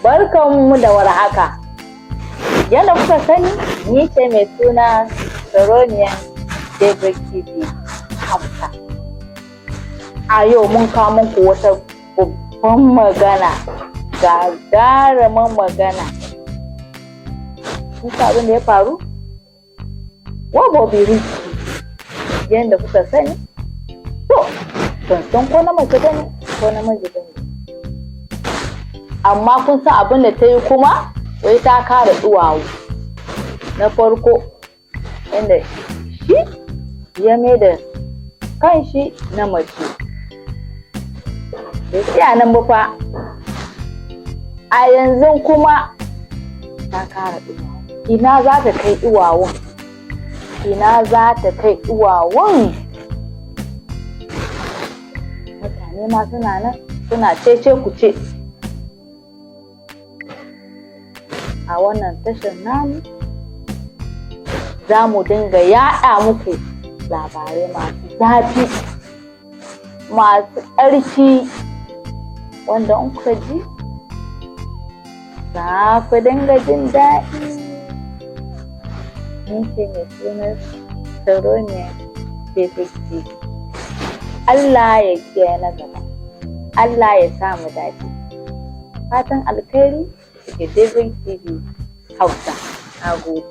Barkanmu da warhaka. Yadda kuka sani ni ce mai suna Sarauniyar Daybreak TV Hausa. A yau mun kawo muku wata babban magana, gagarumin magana. Kun san abin da ya faru? Bobby Risky, yadda kuka sani, to ban san ko na mace bane ko namiji bane. Amma kun san abin da ta yi kuma? Wai ta kara duwawu. Na farko, inda shi ya mai da kanshi na mace. Bai tsaya nan ba fa. A yanzu kuma ta kara duwawu. Ina za ta kai duwawun? Ina za ta kai duwawun? Mutane ma suna nan suna cece kuce a wannan tashar namu. Za mu dinga yaɗa muku labarai masu zafi, masu ƙarfi, wanda in kuka ji za ku dinga jin daɗi. Ni ce mai suna Sarauniyar Daybreak TV. Allah ya kiyaye na gaba. Allah ya sa mu dace. Fatan alkhairi daga Daybreak TV Hausa. Na gode.